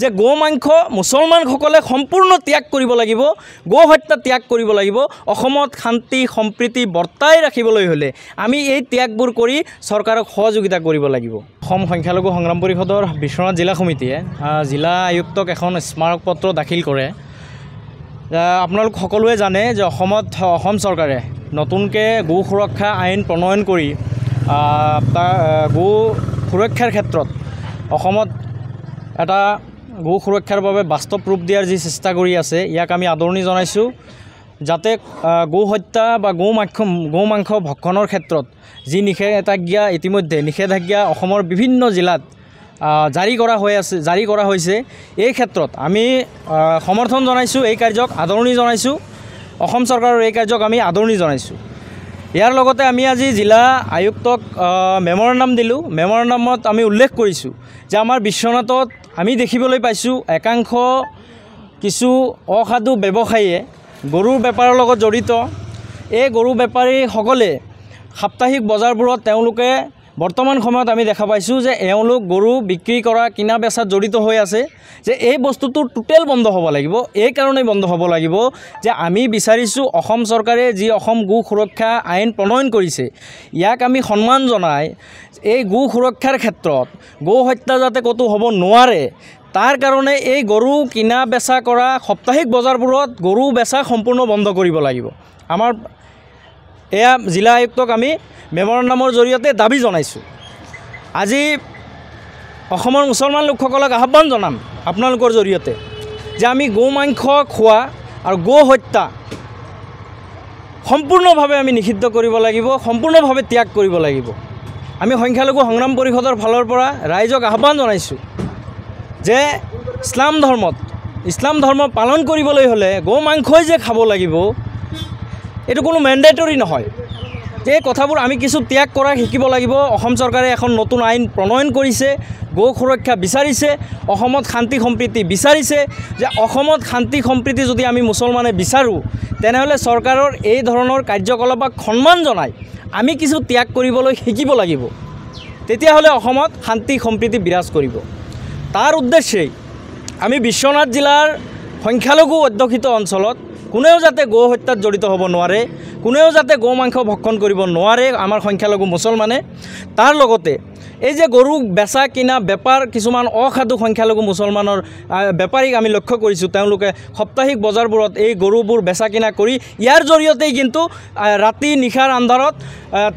যে গো মাংস মুছলমানসকলে সম্পূৰ্ণ ত্যাগ কৰিব লাগিব, গো হত্যা ত্যাগ কৰিব লাগিব। অসমত শান্তি সম্প্ৰীতি বৰ্তাই ৰাখিবলৈ হ'লে আমি এই ত্যাগবোৰ কৰি চৰকাৰক সহযোগিতা কৰিব লাগিব। অসম সংখ্যালঘু সংগ্ৰাম পৰিষদৰ বিশ্বনাথ জিলা সমিতিয়ে জিলা আয়ুক্তক এখন স্মাৰক পত্ৰ দাখিল কৰে। আপোনালোক সকলোৱে জানে যে অসম চৰকাৰে নতুনকৈ গো সুৰক্ষা আইন প্ৰণয়ন কৰি গো সুৰক্ষাৰ ক্ষেত্ৰত অসমত এটা গো সুৰক্ষাৰ বাবে বাস্তৱ ৰূপ দিয়াৰ যি চেষ্টা কৰি আছে, ইয়াক আমি আদৰণি জনাইছোঁ। যাতে গো হত্যা বা গো মাংস ভক্ষণৰ ক্ষেত্ৰত যি নিষেধাজ্ঞা ইতিমধ্যে নিষেধাজ্ঞা অসমৰ বিভিন্ন জিলাত জাৰি কৰা হৈছে, এই ক্ষেত্ৰত আমি সমৰ্থন জনাইছোঁ, এই কাৰ্যক আদৰণি জনাইছোঁ। অসম চৰকাৰৰ এই কাৰ্যক আমি আদৰণি জনাইছোঁ। ইয়াৰ লগতে আমি আজি জিলা আয়ুক্তক মেমৰেণ্ডাম দিলোঁ। মেমৰেণ্ডামত আমি উল্লেখ কৰিছোঁ যে আমাৰ বিশ্বনাথত আমি দেখিবলৈ পাইছোঁ একাংশ কিছু অসাধু ব্যৱসায়ীয়ে গৰুৰ বেপাৰৰ লগত জড়িত। এই গৰু বেপাৰীসকলে সাপ্তাহিক বজাৰবোৰত তেওঁলোকে বৰ্তমান সময়ত আমি দেখা পাইছোঁ যে এওঁলোক গৰু বিক্ৰী কৰা কিনা বেচাত জড়িত হৈ আছে। যে এই বস্তুটো টোটেল বন্ধ হ'ব লাগিব। এই কাৰণেই বন্ধ হ'ব লাগিব যে আমি বিচাৰিছোঁ অসম চৰকাৰে যি অসম গো সুৰক্ষা আইন প্ৰণয়ন কৰিছে, ইয়াক আমি সন্মান জনাই এই গো সুৰক্ষাৰ ক্ষেত্ৰত গো হত্যা যাতে ক'তো হ'ব নোৱাৰে, তাৰ কাৰণে এই গৰু কিনা বেচা কৰা সাপ্তাহিক বজাৰবোৰত গৰু বেচা সম্পূৰ্ণ বন্ধ কৰিব লাগিব। আমাৰ এয়া জিলা আয়ুক্তক আমি মেমৰেণ্ডামৰ জৰিয়তে দাবী জনাইছোঁ। আজি অসমৰ মুছলমান লোকসকলক আহ্বান জনাম আপোনালোকৰ জৰিয়তে যে আমি গো মাংস খোৱা আৰু গো হত্যা সম্পূৰ্ণভাৱে আমি নিষিদ্ধ কৰিব লাগিব, সম্পূৰ্ণভাৱে ত্যাগ কৰিব লাগিব। আমি সংখ্যালঘু সংগ্ৰাম পৰিষদৰ ফালৰ পৰা ৰাইজক আহ্বান জনাইছোঁ যে ইছলাম ধৰ্ম পালন কৰিবলৈ হ'লে গো মাংসই যে খাব লাগিব এইটো কোনো মেণ্ডেটৰী নহয়। এই কথাবোৰ আমি কিছু ত্যাগ কৰা শিকিব লাগিব। অসম চৰকাৰে এখন নতুন আইন প্ৰণয়ন কৰিছে, গো সুৰক্ষা বিচাৰিছে, অসমত শান্তি সম্প্ৰীতি বিচাৰিছে। যে অসমত শান্তি সম্প্ৰীতি যদি আমি মুছলমানে বিচাৰোঁ, তেনেহ'লে চৰকাৰৰ এই ধৰণৰ কাৰ্যকলাপক সন্মান জনাই আমি কিছু ত্যাগ কৰিবলৈ শিকিব লাগিব। তেতিয়াহ'লে অসমত শান্তি সম্প্ৰীতি বিৰাজ কৰিব। তাৰ উদ্দেশ্যেই আমি বিশ্বনাথ জিলাৰ সংখ্যালঘু অধ্যুষিত অঞ্চলত কোনেও যাতে গো হত্যাত জড়িত হ'ব নোৱাৰে, কোনেও যাতে গো মাংস ভক্ষণ কৰিব নোৱাৰে আমাৰ সংখ্যালঘু মুছলমানে। তাৰ লগতে এই যে গৰু বেচা কিনা বেপাৰ কিছুমান অসাধু সংখ্যালঘু মুছলমানৰ বেপাৰীক আমি লক্ষ্য কৰিছোঁ, তেওঁলোকে সাপ্তাহিক বজাৰবোৰত এই গৰুবোৰ বেচা কিনা কৰি ইয়াৰ জৰিয়তেই কিন্তু ৰাতি নিশাৰ আন্ধাৰত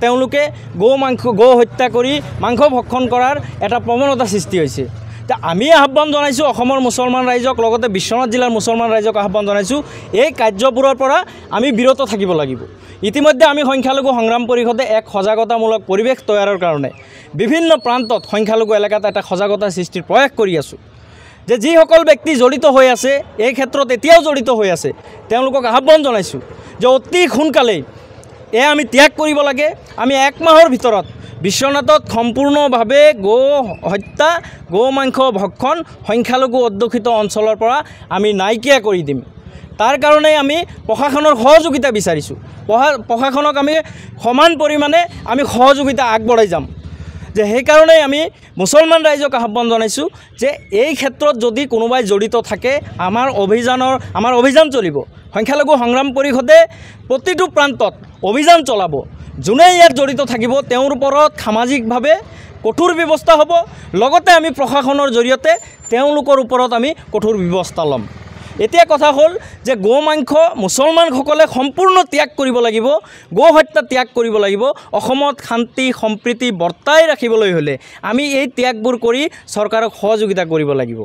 তেওঁলোকে গো হত্যা কৰি মাংস ভক্ষণ কৰাৰ এটা প্ৰৱণতা সৃষ্টি হৈছে। আমি আহ্বান জনাইছোঁ অসমৰ মুছলমান ৰাইজক, লগতে বিশ্বনাথ জিলাৰ মুছলমান ৰাইজক আহ্বান জনাইছোঁ এই কাৰ্যবোৰৰ পৰা আমি বিৰত থাকিব লাগিব। ইতিমধ্যে আমি সংখ্যালঘু সংগ্ৰাম পৰিষদে এক সজাগতামূলক পৰিৱেশ তৈয়াৰৰ কাৰণে বিভিন্ন প্ৰান্তত সংখ্যালঘু এলেকাত এটা সজাগতা সৃষ্টিৰ প্ৰয়াস কৰি আছোঁ। যে যিসকল ব্যক্তি জড়িত হৈ আছে, এই ক্ষেত্ৰত এতিয়াও জড়িত হৈ আছে, তেওঁলোকক আহ্বান জনাইছোঁ যে অতি সোনকালেই এয়া আমি ত্যাগ কৰিব লাগে। আমি 1 মাহৰ ভিতৰত বিশ্বনাথত সম্পূৰ্ণভাৱে গো হত্যা গো মাংস ভক্ষণ সংখ্যালঘু অধ্যুষিত অঞ্চলৰ পৰা আমি নাইকিয়া কৰি দিম। তাৰ কাৰণে আমি প্ৰশাসনৰ সহযোগিতা বিচাৰিছোঁ। প্ৰশাসনক আমি সমান পৰিমাণে আমি সহযোগিতা আগবঢ়াই যাম। যে সেইকাৰণেই আমি মুছলমান ৰাইজক আহ্বান জনাইছোঁ যে এই ক্ষেত্ৰত যদি কোনোবাই জড়িত থাকে আমাৰ অভিযান চলিব। সংখ্যালঘু সংগ্ৰাম পৰিষদে প্ৰতিটো প্ৰান্তত অভিযান চলাব। যোনে ইয়াত জড়িত থাকিব তেওঁৰ ওপৰত সামাজিকভাৱে কঠোৰ ব্যৱস্থা হ'ব। লগতে আমি প্ৰশাসনৰ জৰিয়তে তেওঁলোকৰ ওপৰত আমি কঠোৰ ব্যৱস্থা ল'ম। এতিয়া কথা হ'ল যে গো মাংস মুছলমানসকলে সম্পূৰ্ণ ত্যাগ কৰিব লাগিব, গো হত্যা ত্যাগ কৰিব লাগিব। অসমত শান্তি সম্প্ৰীতি বৰ্তাই ৰাখিবলৈ হ'লে আমি এই ত্যাগবোৰ কৰি চৰকাৰক সহযোগিতা কৰিব লাগিব।